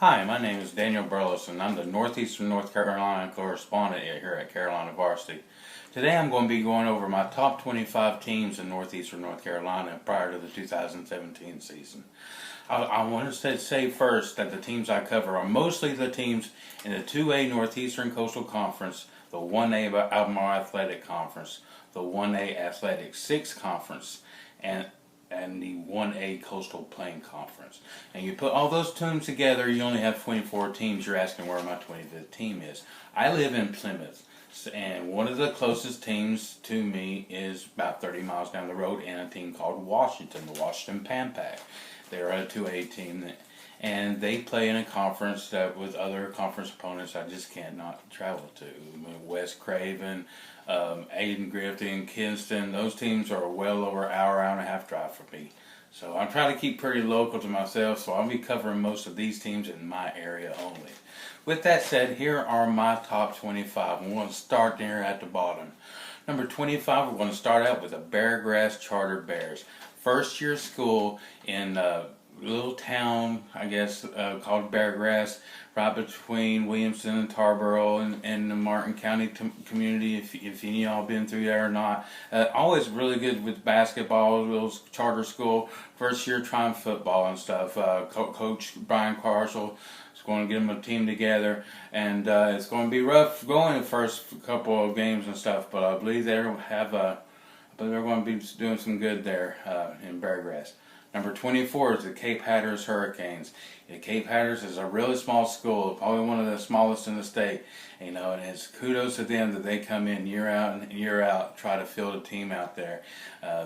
Hi, my name is Daniel Burleson. I'm the Northeastern North Carolina Correspondent here at Carolina Varsity. Today I'm going to be going over my top 25 teams in Northeastern North Carolina prior to the 2017 season. I want to say first that the teams I cover are mostly the teams in the 2A Northeastern Coastal Conference, the 1A Albemarle Athletic Conference, the 1A Athletic 6 Conference, and the 1A Coastal Plain Conference. And you put all those teams together, you only have 24 teams. You're asking where my 25th team is. I live in Plymouth, and one of the closest teams to me is about 30 miles down the road, and a team called Washington, the Washington Pan-Pac. They're a 2A team, and they play in a conference that with other conference opponents I just can't not travel to. West Craven, Aden Griffin, Kinston, those teams are well over an hour and a half drive for me. So I'm trying to keep pretty local to myself, so I'll be covering most of these teams in my area only. With that said, here are my top 25. I'm going to start there at the bottom. Number 25, we're going to start out with the Beargrass Charter Bears. First year school in little town, I guess, called Beargrass, right between Williamson and Tarboro and the Martin County community, if any of y'all been through there or not. Always really good with basketball, little charter school. First year trying football and stuff. Coach Brian Carshall is going to get them a team together, and it's going to be rough going the first couple of games and stuff, but I believe they're going to be doing some good there in Beargrass. Number 24 is the Cape Hatteras Hurricanes. Cape Hatteras is a really small school, probably one of the smallest in the state. And it's kudos to them that they come in year out and year out, try to field a team out there.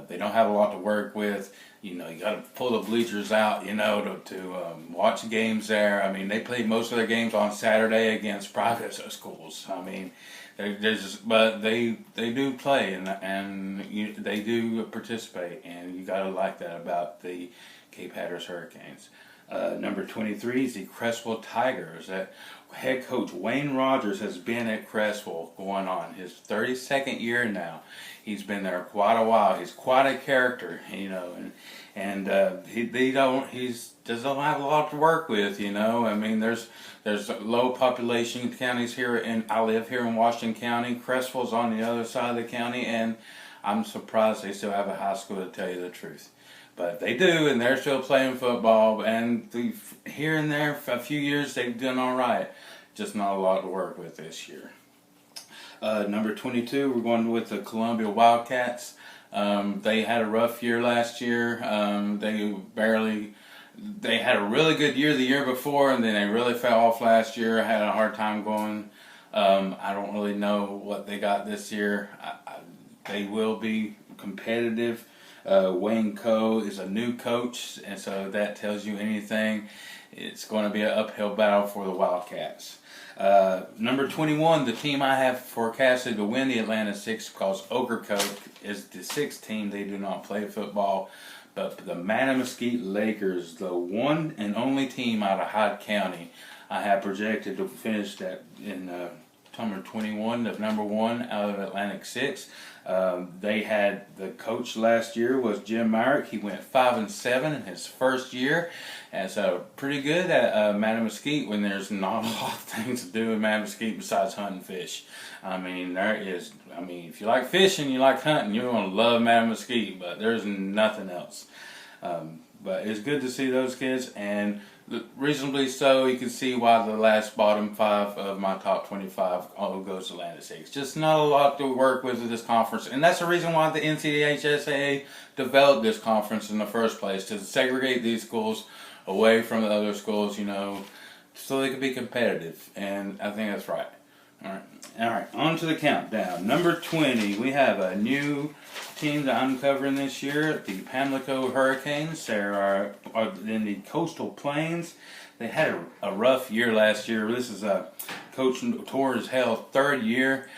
They don't have a lot to work with. You got to pull the bleachers out, to watch games there. I mean, they play most of their games on Saturday against private schools. I mean, but they do play and they do participate, and you got to like that about the Cape Hatteras Hurricanes. Number 23 is the Creswell Tigers. That head coach Wayne Rogers has been at Creswell going on his 32nd year now. He's been there quite a while. He's quite a character, and he doesn't have a lot to work with, I mean, there's low population counties here, and I live here in Washington County. Creswell's on the other side of the county, and I'm surprised they still have a high school, to tell you the truth. But they do, and they're still playing football, and here and there, for a few years, they've done all right. Just not a lot to work with this year. Number 22, we're going with the Columbia Wildcats. They had a rough year last year. They had a really good year the year before, and then they really fell off last year. I had a hard time going. I don't really know what they got this year. They will be competitive. Wayne Coe is a new coach, and so that tells you anything. It's going to be an uphill battle for the Wildcats. Number 21, the team I have forecasted to win the Atlanta 6, because Ocracoke is the 6th team. They do not play football. But the Mattamuskeet Lakers, the one and only team out of Hyde County, I have projected to finish that in number 21, the number 1 out of Atlantic 6. They had the coach last year was Jim Myrick. He went 5-7 in his first year, and so pretty good at Mattamuskeet when there's not a lot of things to do in Mattamuskeet besides hunting fish. I mean, if you like fishing, you like hunting, you're going to love Mattamuskeet, but there's nothing else. But it's good to see those kids, and reasonably so. You can see why the last bottom 5 of my top 25 all goes to Atlanta 6. Just not a lot to work with this conference, and that's the reason why the NCHSAA developed this conference in the first place, to segregate these schools away from the other schools, so they could be competitive, and I think that's right. All right, on to the countdown. Number 20, we have a new team that I'm covering this year, the Pamlico Hurricanes. They are in the Coastal Plains. They had a rough year last year. This is a coach tore his health 3rd year.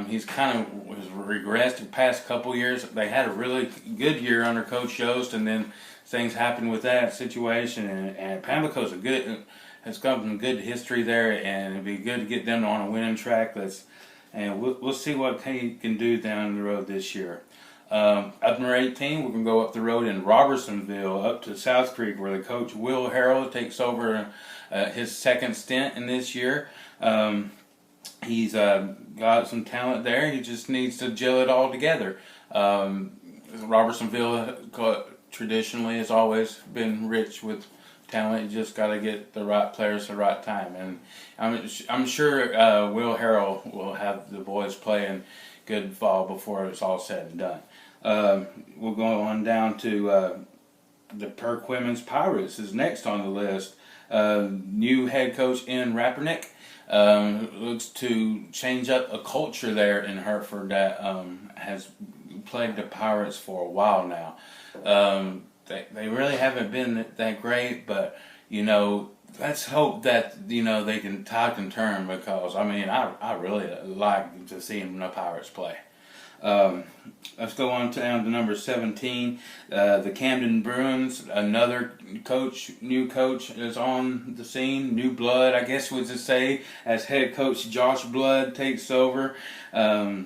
He's kind of regressed the past couple years. They had a really good year under Coach Yost, and then things happened with that situation. And Pamlico's has got some good history there, and it'd be good to get them on a winning track. And we'll see what he can do down the road this year. Up number 18, we're going to go up the road in Robertsonville up to South Creek, where the coach Will Harrell takes over his second stint in this year. He's got some talent there. He just needs to gel it all together. Robertsonville traditionally has always been rich with talent. You just got to get the right players at the right time. And I'm sure Will Harrell will have the boys playing good ball before it's all said and done. We'll go on down to the Perk Women's Pirates is next on the list. New head coach in Rappernick looks to change up a culture there in Hertford that has plagued the Pirates for a while now. They really haven't been that great, but let's hope that they can tide and turn, because I really like to see the Pirates play. Let's go on down to number 17. The Camden Bruins, another new coach is on the scene. New blood, I guess we would say, as head coach Josh Blood takes over. A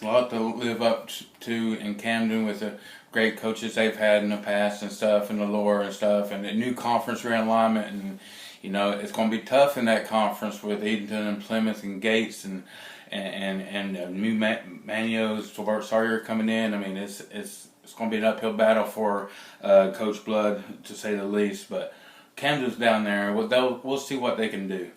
lot to live up to in Camden with the great coaches they've had in the past and stuff, and the lore and stuff, and the new conference realignment, and it's going to be tough in that conference with Edenton and Plymouth and Gates and new Manios, Sawyer coming in. It's going to be an uphill battle for Coach Blood, to say the least. But Camden's down there. We'll see what they can do.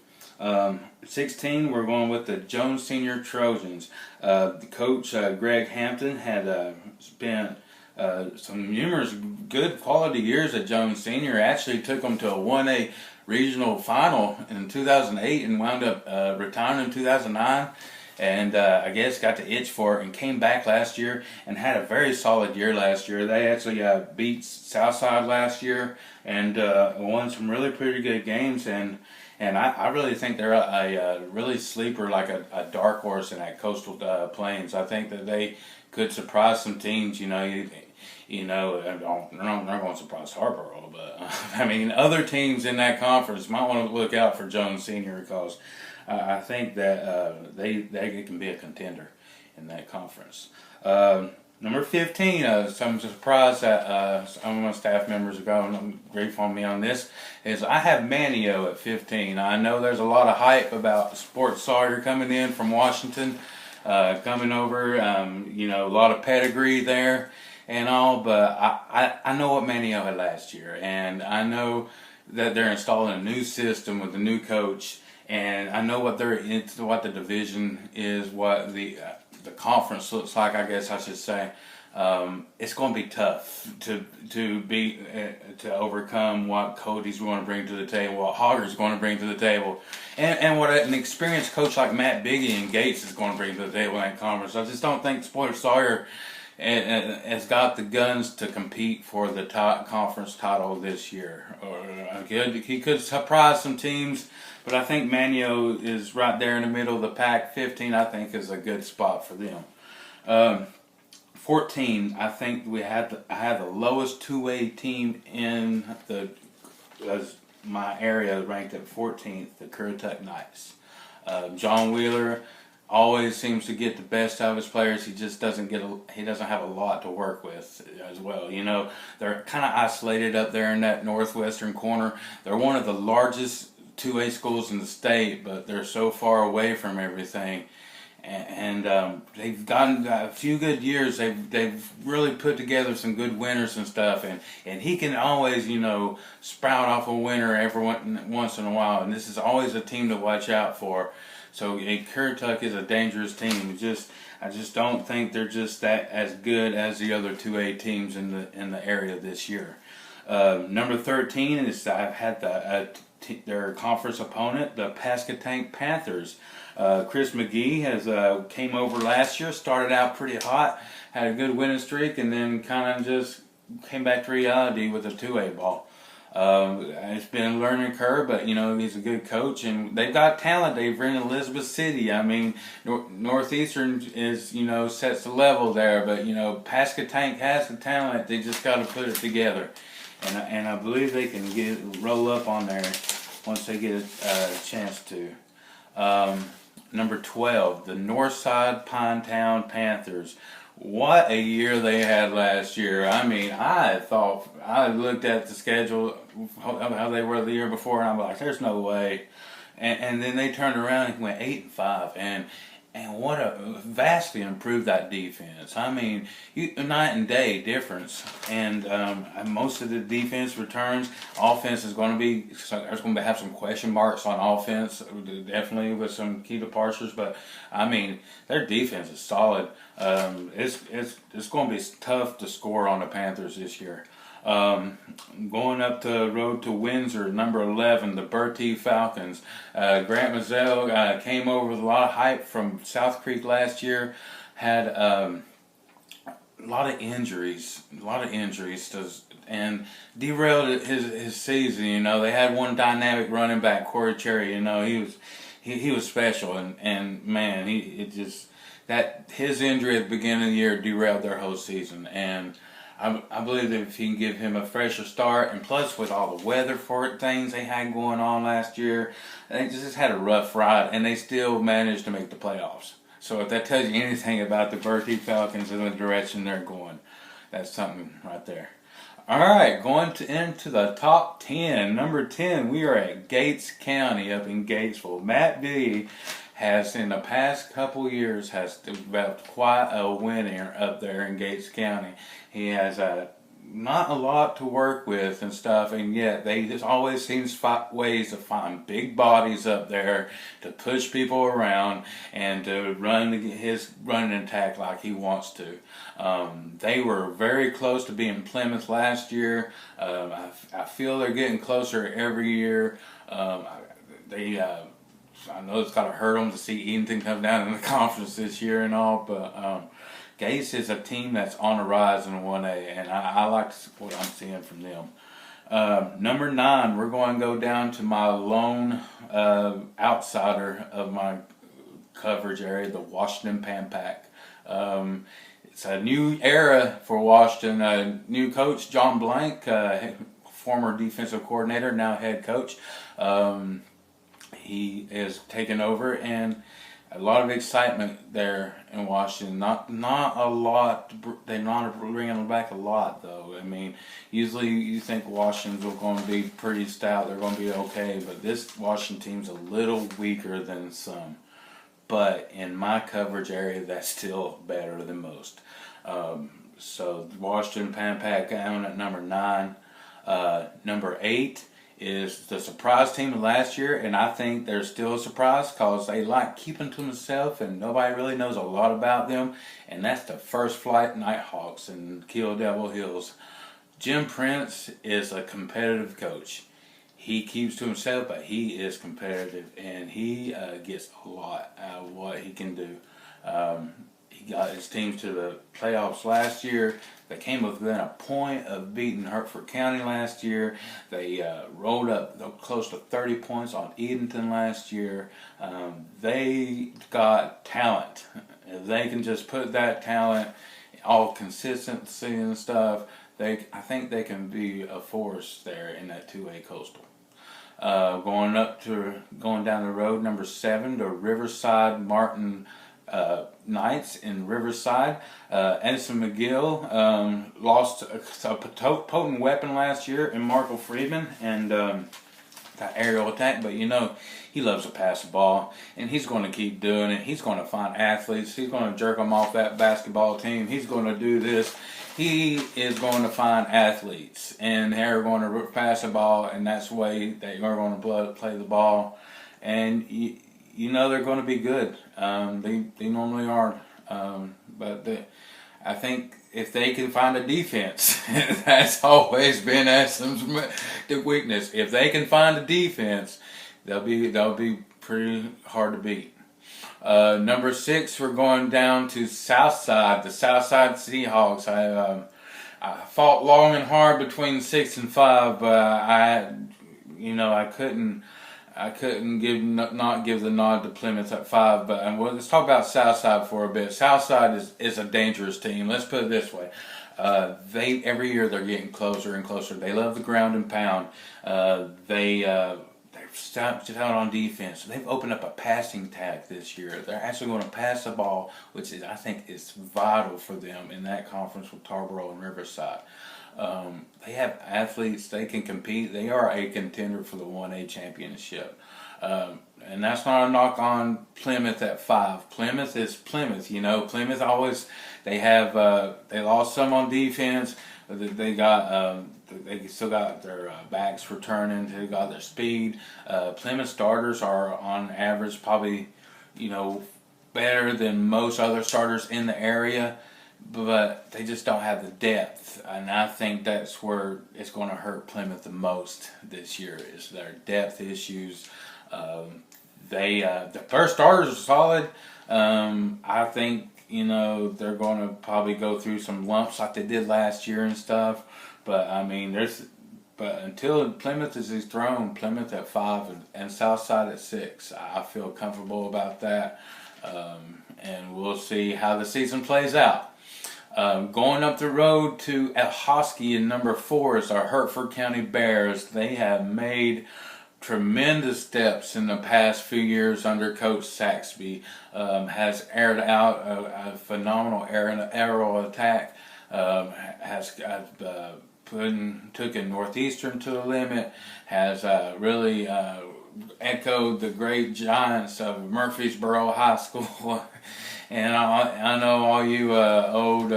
16, we're going with the Jones Senior Trojans. The coach, Greg Hampton, had spent some numerous good quality years at Jones Senior. Actually took them to a 1A regional final in 2008 and wound up retiring in 2009. And I guess got the itch for it and came back last year and had a very solid year last year. They actually beat Southside last year and won some really pretty good games. And I really think they're a really sleeper, like a dark horse in that coastal plains. I think that they could surprise some teams. They're not going to surprise Harborough, but other teams in that conference might want to look out for Jones Senior, because I think that they can be a contender in that conference. Number 15, some surprise that some of my staff members are going to grief on me on this, is I have Manio at 15. I know there's a lot of hype about Sports Sawyer coming in from Washington, coming over, a lot of pedigree there and all, but I know what Manio had last year, and I know that they're installing a new system with a new coach, and I know what the division is, what the conference looks like, I guess I should say. It's going to be tough to overcome what Cody's going to bring to the table, what Hogger's going to bring to the table, and what an experienced coach like Matt Biggie and Gates is going to bring to the table in that conference. I just don't think Sports Sawyer has got the guns to compete for the top conference title this year. He could surprise some teams, but I think Manio is right there in the middle of the pack. 15, I think, is a good spot for them. 14, I think I had the lowest 2A team in my area, ranked at 14th, the Currituck Knights. John Wheeler always seems to get the best out of his players. He just doesn't have a lot to work with as well. They're kind of isolated up there in that northwestern corner. They're one of the largest 2A schools in the state, but they're so far away from everything. And they've gotten a few good years. They've really put together some good winners and stuff. And he can always, sprout off a winner every once in a while. And this is always a team to watch out for. So Currituck is a dangerous team. I just don't think they're just that as good as the other 2A teams in the area this year. Number 13 is I've had their conference opponent, the Pasquotank Panthers. Chris McGee has came over last year, started out pretty hot, had a good winning streak, and then kind of just came back to reality with a 2A ball. It's been a learning curve, but he's a good coach, and they've got talent. They've in Elizabeth City. Northeastern is sets the level there, but Pasquotank has the talent. They just got to put it together, and I believe they can roll up on there once they get a chance to. Number 12, the Northside Pinetown Panthers. What a year they had last year. I mean, I looked at the schedule, how they were the year before, and I'm like, there's no way. And then they turned around and went 8-5, and what a vastly improved that defense. I mean, night and day difference. And most of the defense returns. Offense is going to be, there's going to have some question marks on offense, definitely with some key departures. But I mean, their defense is solid. It's going to be tough to score on the Panthers this year. Going up the road to Windsor, number 11, the Bertie Falcons. Grant Mazzell came over with a lot of hype from South Creek last year. Had a lot of injuries, and derailed his season. You know, they had one dynamic running back, Corey Cherry. You know, he was special, and man, his injury at the beginning of the year derailed their whole season. And I believe that if he can give him a fresher start, and plus with all the weather for things they had going on last year, they just had a rough ride, and they still managed to make the playoffs. So if that tells you anything about the Bertie Falcons and the direction they're going, that's something right there. All right, into the top 10. Number 10, we are at Gates County up in Gatesville. Matt B has, in the past couple years, has developed quite a winner up there in Gates County. He has not a lot to work with and stuff, and yet they just always seem ways to find big bodies up there to push people around and to run his running attack like he wants to. They were very close to being Plymouth last year. I feel they're getting closer every year. I know it's got to hurt them to see Edenton come down in the conference this year and all, but Gates is a team that's on the rise in 1A, and I like what I'm seeing from them. Number 9, we're going to go down to my lone outsider of my coverage area, the Washington Pan Pack. It's a new era for Washington. New coach, John Blank, former defensive coordinator, now head coach. He is taking over, and a lot of excitement there in Washington. Not a lot. They're not bringing back a lot, though. I mean, usually you think Washington's going to be pretty stout. They're going to be okay, but this Washington team's a little weaker than some. But in my coverage area, that's still better than most. So Washington Pan Pack down at number 9. Number 8 is the surprise team of last year, and I think they're still a surprise because they like keeping to themselves and nobody really knows a lot about them, and that's the First Flight Nighthawks in Kill Devil Hills. Jim Prince is a competitive coach. He keeps to himself, but he is competitive, and he gets a lot out of what he can do. He got his teams to the playoffs last year. They came within a point of beating Hertford County last year. They rolled up close to 30 points on Edenton last year. They got talent. If they can just put that talent, all consistency and stuff, I think they can be a force there in that 2A Coastal. Going down the road, number 7, the Riverside Martin Knights in Riverside. Edison McGill lost a potent weapon last year in Marco Friedman and that aerial attack, but you know he loves to pass the ball, and he's going to keep doing it. He's going to find athletes. He's going to jerk them off that basketball team. He's going to do this. He is going to find athletes, and they're going to pass the ball, and that's the way they are going to play the ball. And you know they're going to be good. They normally are. But I think if they can find a defense, that's always been Essen's weakness. If they can find a defense, they'll be pretty hard to beat. Number 6, we're going down to Southside, the Southside Seahawks. I fought long and hard between 6 and 5, but I couldn't give the nod to Plymouth at 5, but let's talk about Southside for a bit. Southside is a dangerous team. Let's put it this way: every year they're getting closer and closer. They love the ground and pound. They're stout on defense. They've opened up a passing tag this year. They're actually going to pass the ball, which is, I think, is vital for them in that conference with Tarboro and Riverside. They have athletes. They can compete. They are a contender for the 1A championship. And that's not a knock on Plymouth at 5. Plymouth is Plymouth. You know, Plymouth always, they lost some on defense. They still got their backs returning. They got their speed. Plymouth starters are on average probably, you know, better than most other starters in the area, but they just don't have the depth. And I think that's where it's going to hurt Plymouth the most this year, is their depth issues. The first starters are solid. I think, you know, they're going to probably go through some lumps like they did last year and stuff. But I mean, but until Plymouth is thrown, Plymouth at 5 and Southside at 6, I feel comfortable about that. And we'll see how the season plays out. Going up the road to Hosky in number 4 is our Hertford County Bears. They have made tremendous steps in the past few years under Coach Saxby. Has aired out a phenomenal aerial attack. Has taken Northeastern to the limit. Has really echoed the great giants of Murfreesboro High School. And I know all you old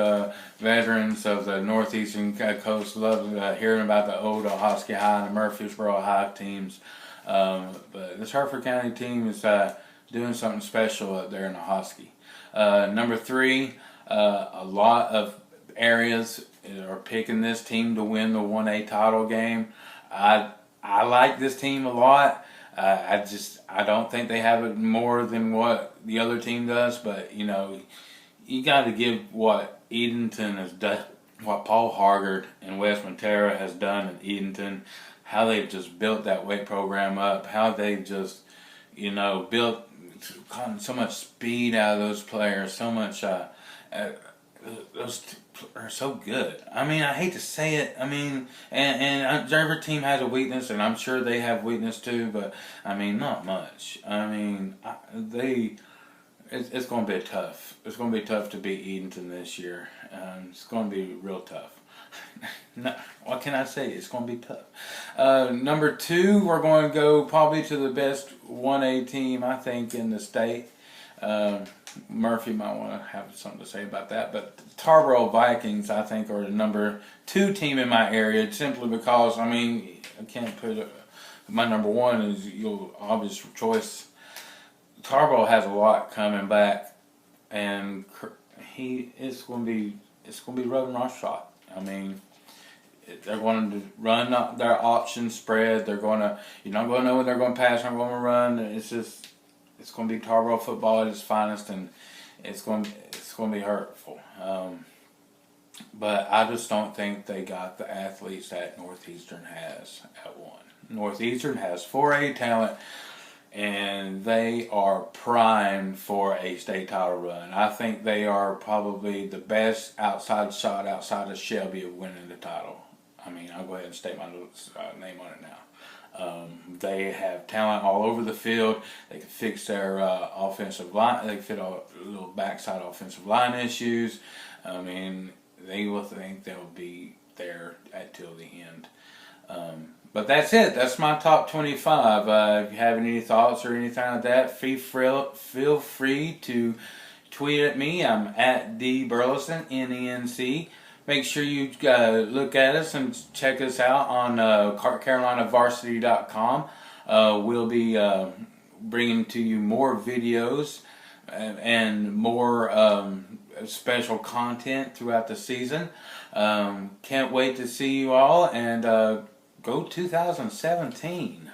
veterans of the Northeastern coast love hearing about the old Hosky High and the Murfreesboro High teams. But this Hertford County team is doing something special up there in the Hosky. Number 3, a lot of areas are picking this team to win the 1A title game. I like this team a lot. I don't think they have it more than what the other team does, but you know, you got to give what Edenton has done, what Paul Hargard and Wes Montera has done in Edenton, how they've just built that weight program up, how they've just, you know, built so much speed out of those players, so much. Those are so good. I mean, I hate to say it. I mean, and every team has a weakness, and I'm sure they have weakness too. But I mean, not much. I mean, it's going to be tough. It's going to be tough to beat Edenton this year. It's going to be real tough. No, what can I say? It's going to be tough. Number 2, we're going to go probably to the best 1A team, I think, in the state. Murphy might want to have something to say about that, but the Tarboro Vikings, I think, are the number 2 team in my area, simply because, I mean, I can't put it, my number 1 is your obvious choice. Tarboro has a lot coming back, and it's going to be rubbing roughshod. I mean, they're going to run their option spread. You're not going to know when they're going to pass or going to run. It's going to be Tarboro football at its finest, and it's going to be hurtful. But I just don't think they got the athletes that Northeastern has at 1. Northeastern has 4A talent, and they are primed for a state title run. I think they are probably the best outside of Shelby of winning the title. I mean, I'll go ahead and state my name on it now. They have talent all over the field. They can fix their offensive line. They can fit a little backside offensive line issues. I mean, they will think they'll be there till the end. But that's it. That's my top 25. If you have any thoughts or anything like that, feel free to tweet at me. I'm at Burleson, NENC. Make sure you look at us and check us out on CarolinaVarsity.com. We'll be bringing to you more videos and more special content throughout the season. Can't wait to see you all, and go 2017.